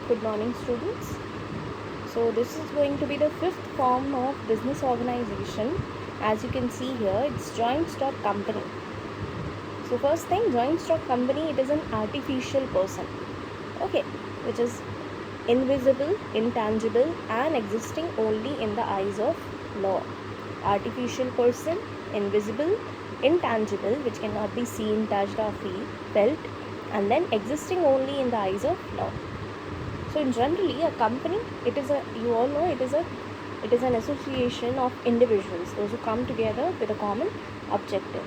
Good morning, students. So this is going to be the fifth form of business organization. As you can see here, it's joint stock company. So first thing, joint stock company, it is an artificial person, okay, which is invisible, intangible, and existing only in the eyes of law. Artificial person, invisible, intangible, which cannot be seen, touched, or felt, and then existing only in the eyes of law. So in generally a company, it is a, you all know, it is an association of individuals, those who come together with a common objective.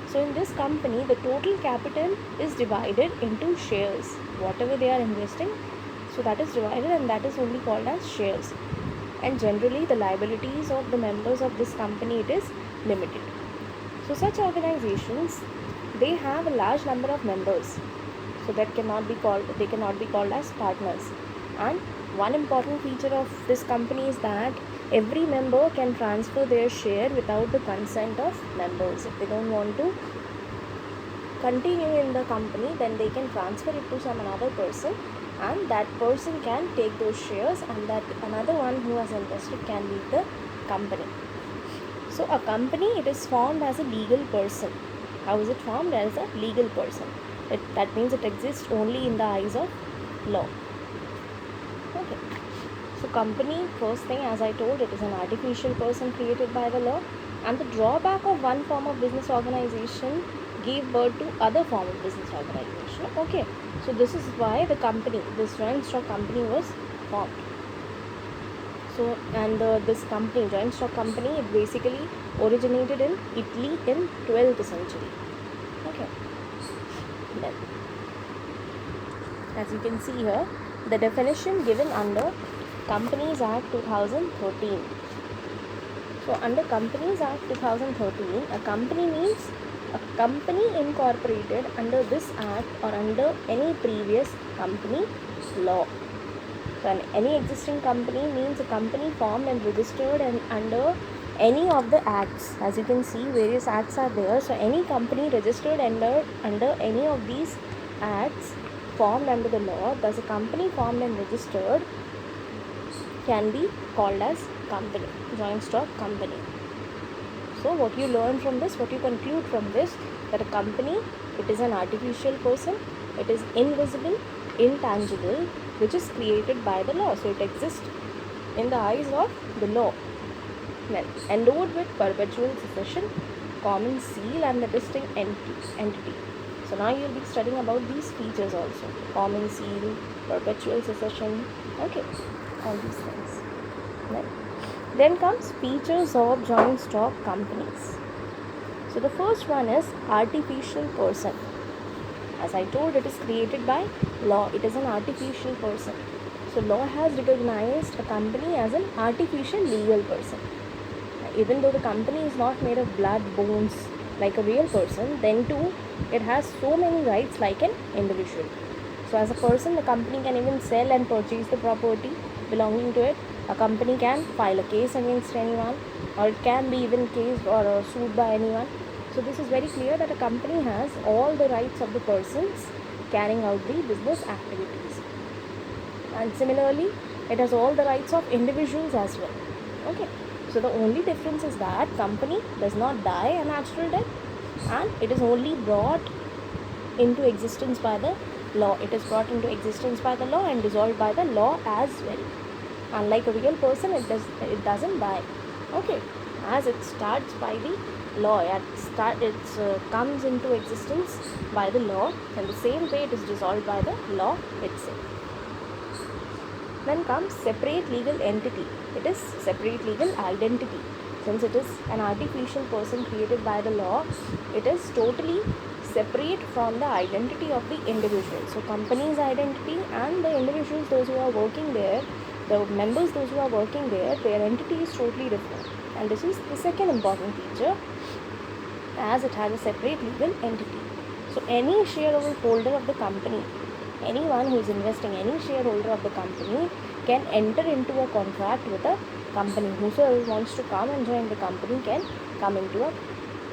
So in this company, the total capital is divided into shares, whatever they are investing, so that is divided and that is only called as shares. And generally the liabilities of the members of this company, it is limited. So such organizations, they have a large number of members, so they cannot be called as partners. And one important feature of this company is that every member can transfer their share without the consent of members. If they don't want to continue in the company, then they can transfer it to some another person, and that person can take those shares, and that another one who has invested can leave the company. So a company, it is formed as a legal person. How is it formed? As a legal person. That means it exists only in the eyes of law. Okay. So company, first thing, as I told, it is an artificial person created by the law, and the drawback of one form of business organization gave birth to other form of business organization. Okay. So this is why the company, this joint stock company, was formed. So, and this company, joint stock company, it basically originated in Italy in 12th century. Okay. Then, as you can see here, the definition given under Companies Act 2013. So, under Companies Act 2013, a company means a company incorporated under this act or under any previous company law. So any existing company means a company formed and registered and under any of the acts. As you can see, various acts are there. So any company registered under any of these acts formed under the law, thus a company formed and registered can be called as company, joint stock company. So what you learn from this, what you conclude from this, that a company, it is an artificial person, it is invisible, intangible, which is created by the law. So it exists in the eyes of the law. Then endowed with perpetual succession, common seal, and the distinct entity. So now you will be studying about these features also. Common seal, perpetual succession, okay, all these things. Then comes features of joint stock companies. So the first one is artificial person. As I told, it is created by law. It is an artificial person. So law has recognized a company as an artificial legal person. Even though the company is not made of blood, bones, like a real person, then too it has so many rights like an individual. So as a person, the company can even sell and purchase the property belonging to it. A company can file a case against anyone, or it can be even cased or sued by anyone. So this is very clear that a company has all the rights of the persons carrying out the business activities. And similarly, it has all the rights of individuals as well. Okay. So the only difference is that company does not die a natural death, and it is only brought into existence by the law. It is brought into existence by the law and dissolved by the law as well. Unlike a real person, it doesn't die. Okay, as it starts by the law, it comes into existence by the law, and the same way it is dissolved by the law itself. Then comes separate legal entity. It is separate legal identity. Since it is an artificial person created by the law, it is totally separate from the identity of the individual. So company's identity and the individuals, those who are working there, the members, those who are working there, their entity is totally different. And this is the second important feature, as it has a separate legal entity. So any shareholder of the company, anyone who is investing, any shareholder of the company can enter into a contract with a company. Whosoever wants to come and join the company can come into a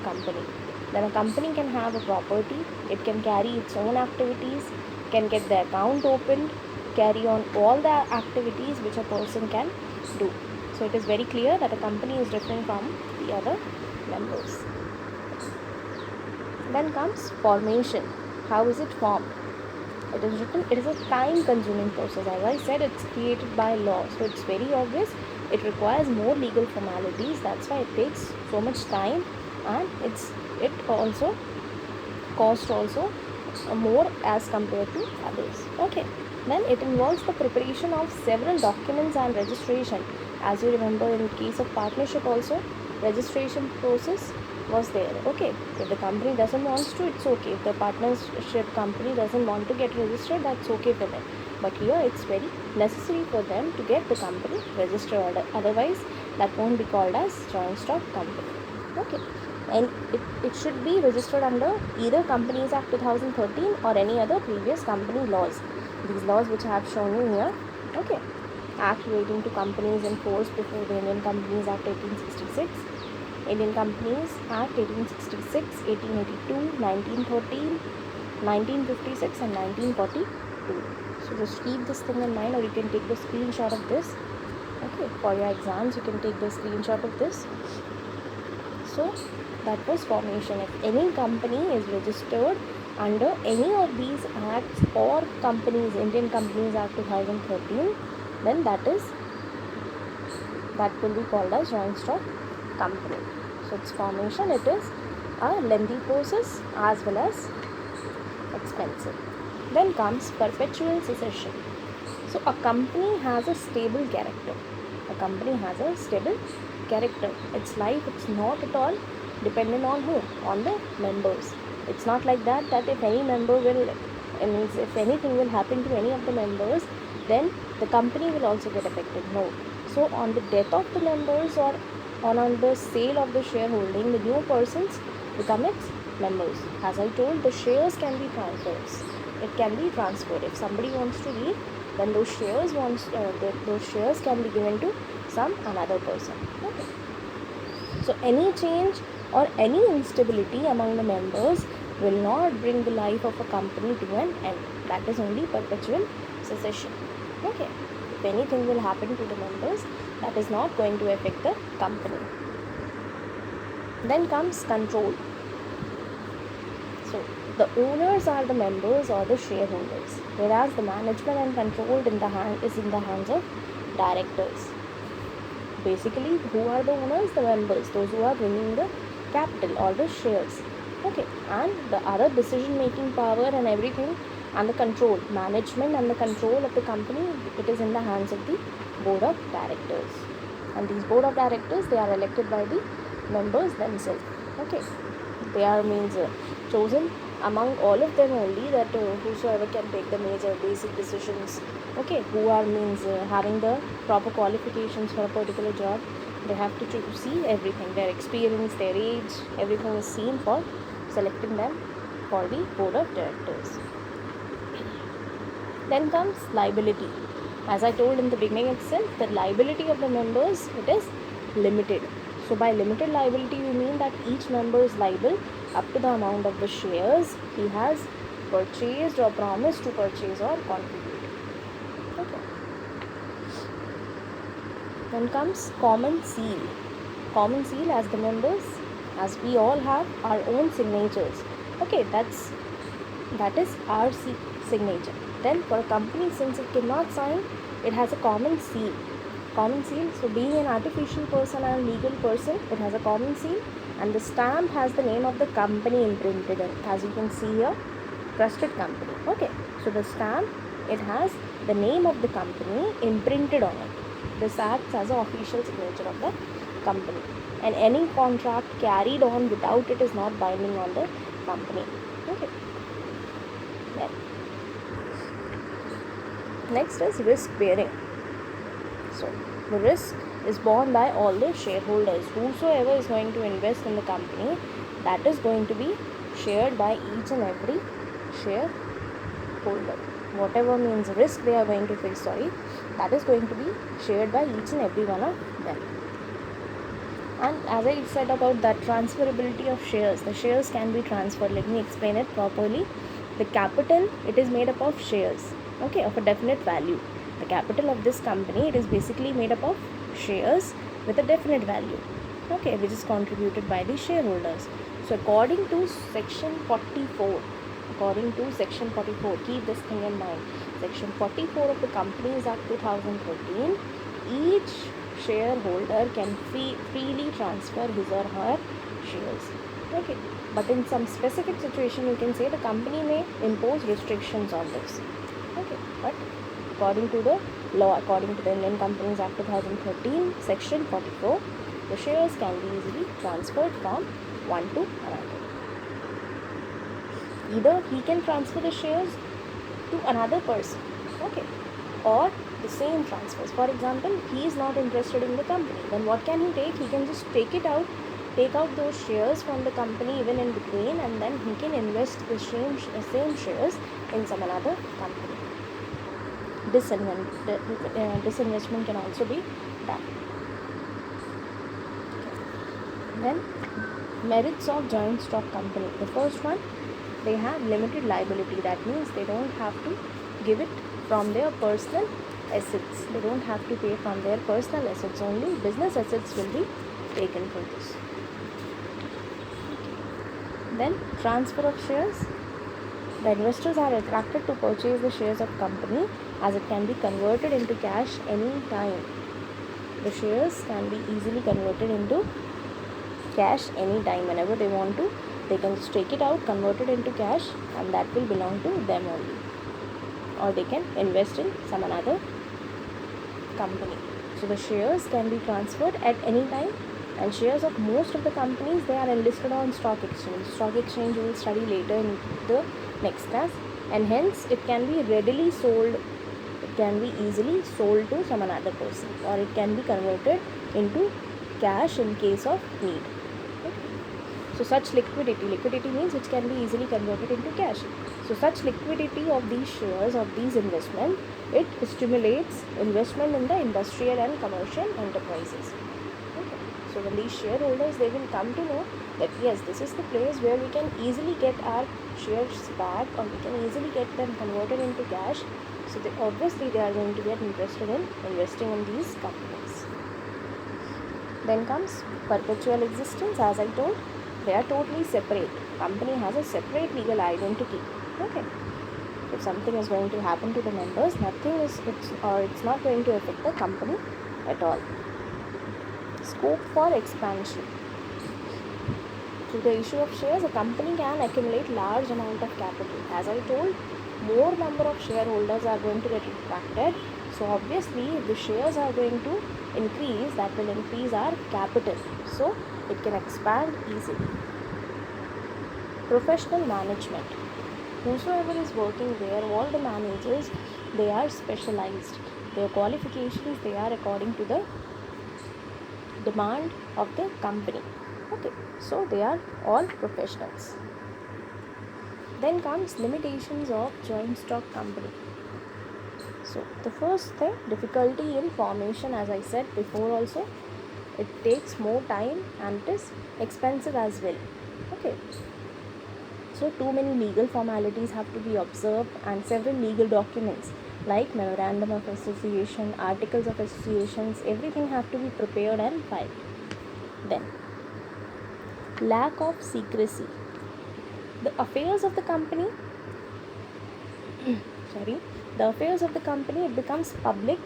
company. Then a company can have a property, it can carry its own activities, can get the account opened, carry on all the activities which a person can do. So it is very clear that a company is different from the other members. Then comes formation. How is it formed? It is written, it is a time consuming process. As I said, it's created by law, so it's very obvious it requires more legal formalities. That's why it takes so much time, and it also cost also more as compared to others. Okay, then it involves the preparation of several documents and registration. As you remember, in case of partnership also, registration process was there. Okay, if the company doesn't want to, it's okay. If the partnership company doesn't want to get registered, that's okay for them. But here it's very necessary for them to get the company registered, otherwise that won't be called as joint stock company. Okay, and it should be registered under either Companies Act 2013 or any other previous company laws. These laws which I have shown you here. Okay, Act relating to companies in force before the Indian Companies Act 1866, Indian Companies Act 1866, 1882, 1913, 1956 and 1942. So just keep this thing in mind, or you can take the screenshot of this. Okay, for your exams you can take the screenshot of this. So that was formation. If any company is registered under any of these acts or companies, Indian Companies Act 2013, then that will be called as joint stock company. So its formation, it is a lengthy process as well as expensive. Then comes perpetual succession. So a company has a stable character. A company has a stable character. Its life, it's not at all dependent on who? On the members. It's not like that if any member will, if anything will happen to any of the members, then the company will also get affected. No. So on the death of the members or on the sale of the shareholding, the new persons become its members. As I told, the shares can be transferred. It can be transferred. If somebody wants to leave, then those shares can be given to some another person. Okay. So any change or any instability among the members will not bring the life of a company to an end. That is only perpetual succession. Okay. If anything will happen to the members, that is not going to affect the company. Then comes control. So the owners are the members or the shareholders, whereas the management and control is in the hands of directors. Basically, who are the owners? The members, those who are bringing the capital or the shares. Okay, and the other decision making power and everything and the control, management and the control of the company, it is in the hands of the board of directors. And these board of directors, they are elected by the members themselves. Okay, they are chosen among all of them only, that whosoever can take the major basic decisions. Okay, who are having the proper qualifications for a particular job. They have to see everything, their experience, their age, everything is seen for selecting them for the board of directors. Then comes liability. As I told in the beginning itself, the liability of the members, it is limited. So by limited liability, we mean that each member is liable up to the amount of the shares he has purchased or promised to purchase or contribute. Okay. Then comes common seal. Common seal, as the members, as we all have our own signatures. Okay, that is our signature. Then for a company, since it cannot sign, it has a common seal. Common seal, so being an artificial person and legal person, it has a common seal, and the stamp has the name of the company imprinted in. As you can see here, trusted company. Okay, so the stamp, it has the name of the company imprinted on it. This acts as an official signature of the company, and any contract carried on without it is not binding on the company. Okay. Then next is risk bearing. So the risk is borne by all the shareholders. Whosoever is going to invest in the company, that is going to be shared by each and every shareholder. Whatever risk they are going to face, that is going to be shared by each and every one of them. And as I said about that transferability of shares, the shares can be transferred. Let me explain it properly. The capital, it is made up of shares. okay, of a definite value. The capital of this company, it is basically made up of shares with a definite value, okay, which is contributed by the shareholders. So according to section 44, keep this thing in mind. Section 44 of the Companies Act 2013, each shareholder can freely transfer his or her shares, okay, but in some specific situation you can say the company may impose restrictions on this, okay, but according to the law, according to the Indian Companies Act 2013 section 44, the shares can be easily transferred from one to another. Either he can transfer the shares to another person, okay, or the same transfers. For example, he is not interested in the company, then what can he take? He can just take out those shares from the company even in between, and then he can invest the same shares in some another company. Disinvestment can also be done. Then merits of joint stock company. The first one, they have limited liability. That means they don't have to give it from their personal assets. They don't have to pay from their personal assets. Only business assets will be taken for this. Then transfer of shares. The investors are attracted to purchase the shares of company as it can be converted into cash any time. The shares can be easily converted into cash any time. Whenever they want to, they can just take it out, convert it into cash, and that will belong to them only. Or they can invest in some another company. So the shares can be transferred at any time, and shares of most of the companies, they are enlisted on stock exchange. Stock exchange we will study later in the next class, and hence it can be readily sold. It can be easily sold to some another person, or it can be converted into cash in case of need. So such liquidity means it can be easily converted into cash. So such liquidity of these shares, of these investment, it stimulates investment in the industrial and commercial enterprises. Okay. So when these shareholders, they will come to know that yes, this is the place where we can easily get our shares back, or we can easily get them converted into cash. So obviously they are going to get interested in investing in these companies. Then comes perpetual existence. As I told, they are totally separate. Company has a separate legal identity. Okay. If something is going to happen to the members, it's not going to affect the company at all. Scope for expansion. Through the issue of shares, a company can accumulate large amount of capital. As I told, more number of shareholders are going to get attracted. So obviously, if the shares are going to increase, that will increase our capital. So it can expand easily. Professional management. Whosoever is working there, all the managers, they are specialized. Their qualifications, they are according to the demand of the company. Okay, so they are all professionals. Then comes limitations of joint stock company. So the first thing, difficulty in formation. As I said before also, it takes more time and it is expensive as well. Okay, so too many legal formalities have to be observed, and several legal documents like memorandum of association, articles of associations, everything have to be prepared and filed. Then lack of secrecy. The affairs of the company the affairs of the company, it becomes public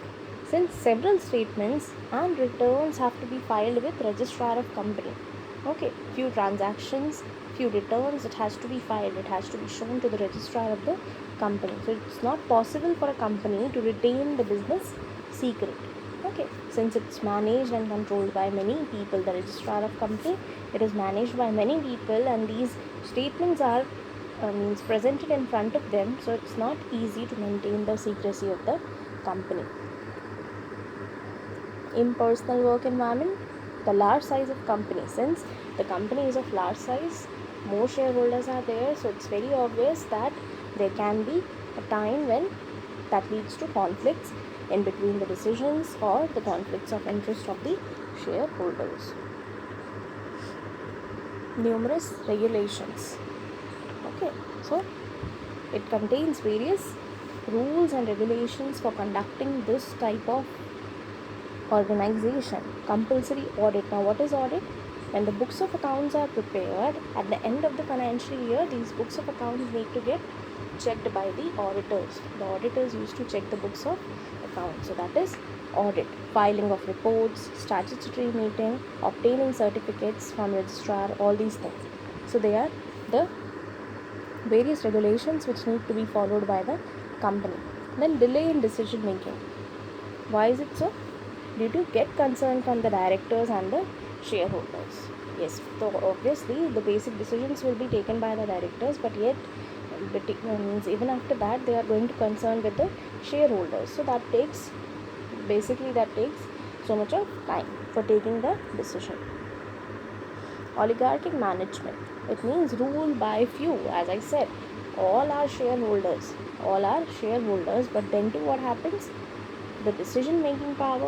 since several statements and returns have to be filed with registrar of company. Okay, few transactions, few returns, it has to be filed, it has to be shown to the registrar of the company. So it's not possible for a company to retain the business secret. Okay, since it's managed and controlled by many people, the registrar of company, it is managed by many people, and these statements are presented in front of them, so it's not easy to maintain the secrecy of the company. Impersonal work environment. The large size of company, since the company is of large size, more shareholders are there, so it's very obvious that there can be a time when that leads to conflicts in between the decisions or the conflicts of interest of the shareholders. Numerous regulations. Okay, so it contains various rules and regulations for conducting this type of organization. Compulsory audit. Now, what is audit? When the books of accounts are prepared at the end of the financial year, these books of accounts need to get checked by the auditors. The auditors used to check the books of accounts. So that is audit. Filing of reports, statutory meeting, obtaining certificates from registrar, all these things. So they are the various regulations which need to be followed by the company. Then delay in decision making. Why is it so? Due to get concern from the directors and the shareholders. Yes, so obviously the basic decisions will be taken by the directors, but yet means even after that they are going to concern with the shareholders. So that takes so much of time for taking the decision. Oligarchic management. It means rule by few. As I said, all are shareholders, but then too what happens? The decision making power